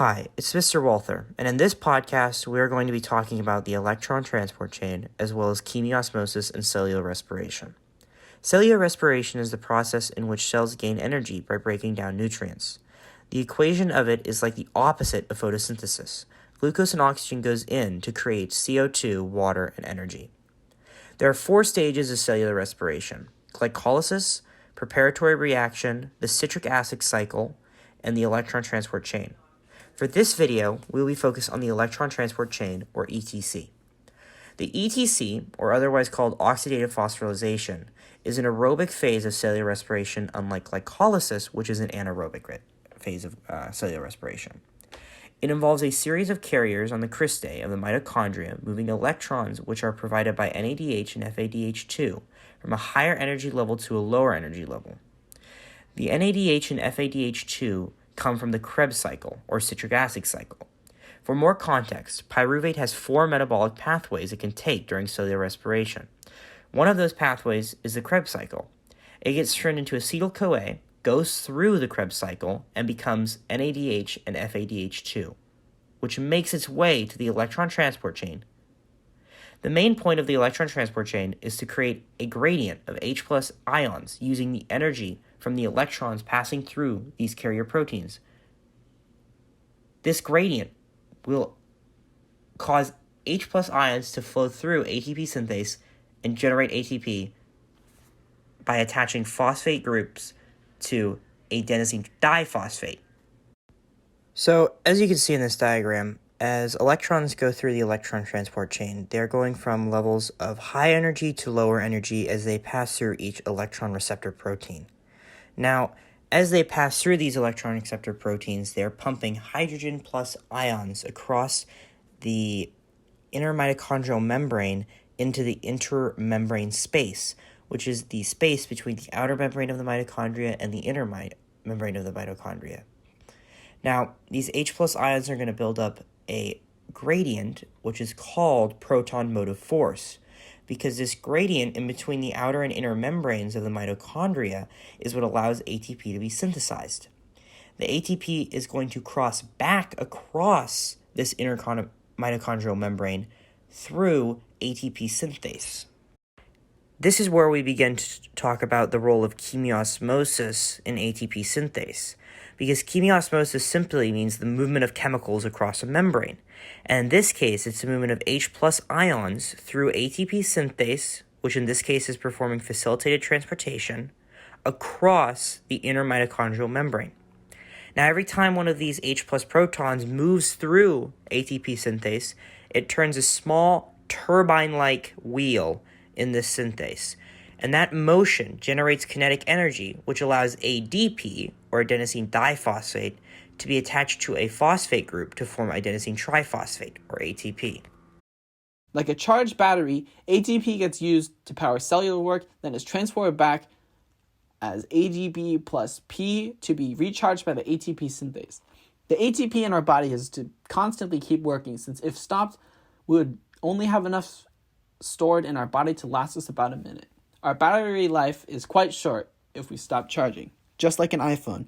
Hi, it's Mr. Walther, and in this podcast, we are going to be talking about the electron transport chain, as well as chemiosmosis and cellular respiration. Cellular respiration is the process in which cells gain energy by breaking down nutrients. The equation of it is like the opposite of photosynthesis. Glucose and oxygen goes in to create CO2, water, and energy. There are 4 stages of cellular respiration: glycolysis, preparatory reaction, the citric acid cycle, and the electron transport chain. For this video, we will be focused on the electron transport chain, or ETC. The ETC, or otherwise called oxidative phosphorylation, is an aerobic phase of cellular respiration, unlike glycolysis, which is an anaerobic phase of cellular respiration. It involves a series of carriers on the cristae of the mitochondria moving electrons, which are provided by NADH and FADH2, from a higher energy level to a lower energy level. The NADH and FADH2 come from the Krebs cycle, or citric acid cycle. For more context, pyruvate has 4 metabolic pathways it can take during cellular respiration. One of those pathways is the Krebs cycle. It gets turned into acetyl-CoA, goes through the Krebs cycle, and becomes NADH and FADH2, which makes its way to the electron transport chain. The main point of the electron transport chain is to create a gradient of H+ ions using the energy from the electrons passing through these carrier proteins. This gradient will cause H+ ions to flow through ATP synthase and generate ATP by attaching phosphate groups to adenosine diphosphate. So, as you can see in this diagram, as electrons go through the electron transport chain, they're going from levels of high energy to lower energy as they pass through each electron receptor protein. Now, as they pass through these electron receptor proteins, they're pumping hydrogen plus ions across the inner mitochondrial membrane into the intermembrane space, which is the space between the outer membrane of the mitochondria and the inner membrane of the mitochondria. Now, these H+ ions are going to build up a gradient, which is called proton motive force, because this gradient in between the outer and inner membranes of the mitochondria is what allows ATP to be synthesized. The ATP is going to cross back across this inner mitochondrial membrane through ATP synthase. This is where we begin to talk about the role of chemiosmosis in ATP synthase, because chemiosmosis simply means the movement of chemicals across a membrane. And in this case, it's the movement of H+ ions through ATP synthase, which in this case is performing facilitated transportation, across the inner mitochondrial membrane. Now, every time one of these H+ protons moves through ATP synthase, it turns a small turbine-like wheel in this synthase. And that motion generates kinetic energy, which allows ADP, or adenosine diphosphate, to be attached to a phosphate group to form adenosine triphosphate, or ATP. Like a charged battery, ATP gets used to power cellular work, then is transported back as ADP plus P to be recharged by the ATP synthase. The ATP in our body is to constantly keep working, since if stopped, we would only have enough stored in our body to last us about a minute. Our battery life is quite short if we stop charging, just like an iPhone.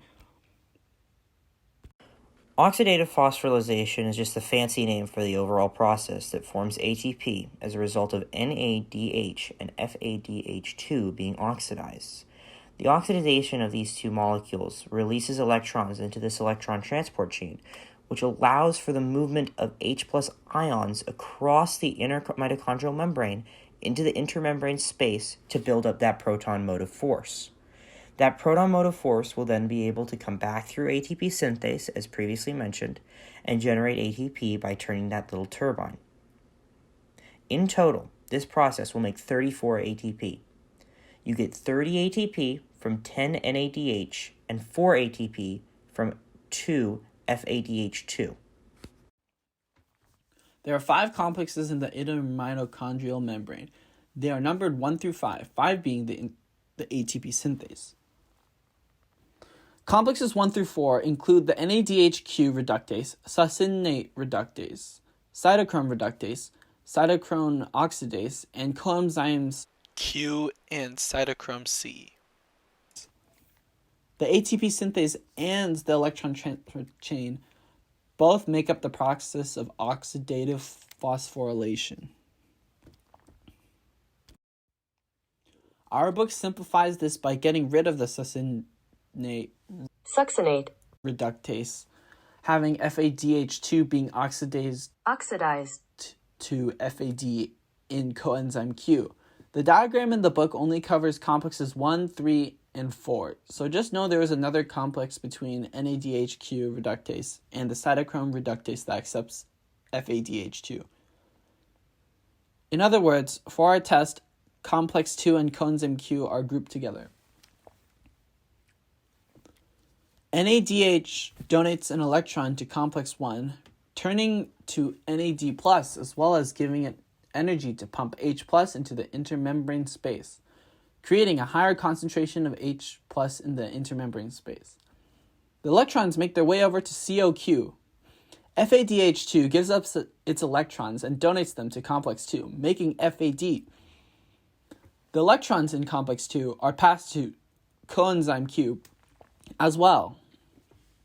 Oxidative phosphorylation is just a fancy name for the overall process that forms ATP as a result of NADH and FADH2 being oxidized. The oxidation of these two molecules releases electrons into this electron transport chain, which allows for the movement of H+ ions across the inner mitochondrial membrane into the intermembrane space to build up that proton motive force. That proton motive force will then be able to come back through ATP synthase, as previously mentioned, and generate ATP by turning that little turbine. In total, this process will make 34 ATP. You get 30 ATP from 10 NADH and 4 ATP from 2 FADH2. There are 5 complexes in the inner mitochondrial membrane. They are numbered 1 through 5, 5 being the ATP synthase. Complexes 1 through 4 include the NADHQ reductase, succinate reductase, cytochrome reductase, cytochrome oxidase, and coenzymes Q and cytochrome C. The ATP synthase and the electron transport chain Both make up the process of oxidative phosphorylation. Our book simplifies this by getting rid of the succinate reductase, having FADH2 being oxidized to FAD in coenzyme Q. The diagram in the book only covers complexes 1, 3, and 4, so just know there is another complex between NADHQ reductase and the cytochrome reductase that accepts FADH2. In other words, for our test, complex 2 and coenzyme Q are grouped together. NADH donates an electron to complex 1, turning to NAD+, as well as giving it energy to pump H+ into the intermembrane space, creating a higher concentration of H+ in the intermembrane space. The electrons make their way over to COQ. FADH2 gives up its electrons and donates them to complex 2, making FAD. The electrons in complex 2 are passed to coenzyme Q as well.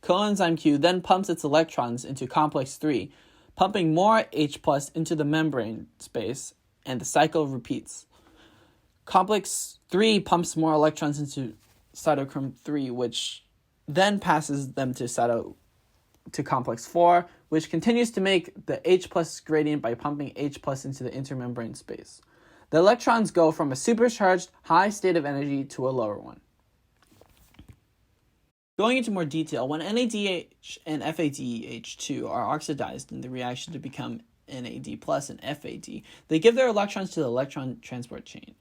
Coenzyme Q then pumps its electrons into complex 3, pumping more H+ into the membrane space, and the cycle repeats. Complex 3 pumps more electrons into cytochrome 3, which then passes them to complex 4, which continues to make the H+ gradient by pumping H+ into the intermembrane space. The electrons go from a supercharged high state of energy to a lower one. Going into more detail, when NADH and FADH2 are oxidized in the reaction to become NAD+ and FAD, they give their electrons to the electron transport chain.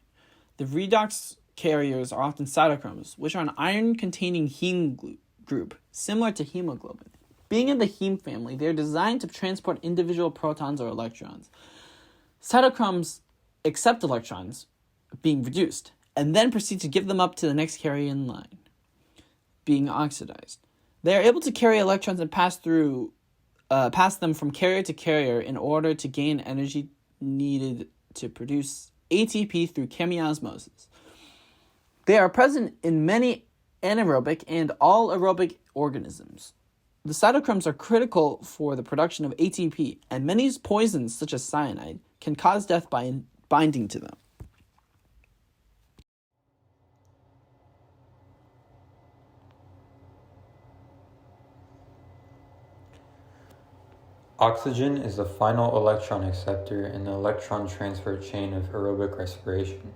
The redox carriers are often cytochromes, which are an iron-containing heme group, similar to hemoglobin. Being in the heme family, they are designed to transport individual protons or electrons. Cytochromes accept electrons being reduced, and then proceed to give them up to the next carrier in line, being oxidized. They are able to carry electrons and pass them from carrier to carrier in order to gain energy needed to produce ATP through chemiosmosis. They are present in many anaerobic and all aerobic organisms. The cytochromes are critical for the production of ATP, and many poisons, such as cyanide, can cause death by binding to them. Oxygen is the final electron acceptor in the electron transfer chain of aerobic respiration.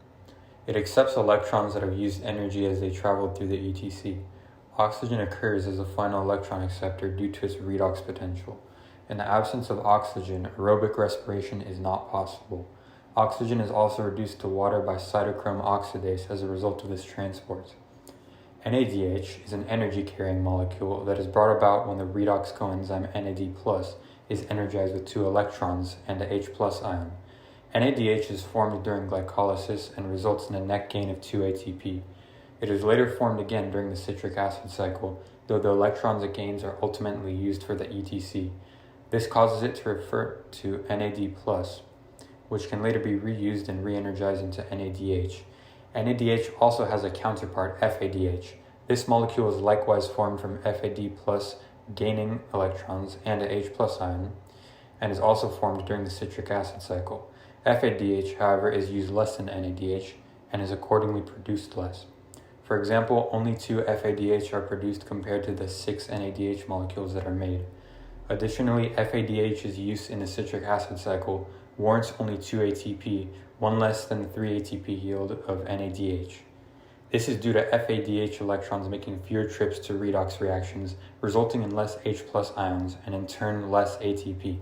It accepts electrons that have used energy as they travel through the ETC. Oxygen occurs as a final electron acceptor due to its redox potential. In the absence of oxygen, aerobic respiration is not possible. Oxygen is also reduced to water by cytochrome oxidase as a result of this transport. NADH is an energy-carrying molecule that is brought about when the redox coenzyme NAD+ is energized with 2 electrons and a H+ ion. NADH is formed during glycolysis and results in a net gain of 2 ATP. It is later formed again during the citric acid cycle, though the electrons it gains are ultimately used for the ETC. This causes it to refer to NAD+, which can later be reused and re-energized into NADH. NADH also has a counterpart, FADH. This molecule is likewise formed from FAD+ gaining electrons and a H+ ion, and is also formed during the citric acid cycle. FADH, however, is used less than NADH and is accordingly produced less. For example, only 2 FADH are produced compared to the 6 NADH molecules that are made. Additionally, FADH's use in the citric acid cycle warrants only 2 ATP, one less than the 3 ATP yield of NADH. This is due to FADH electrons making fewer trips to redox reactions, resulting in less H+ ions and in turn less ATP.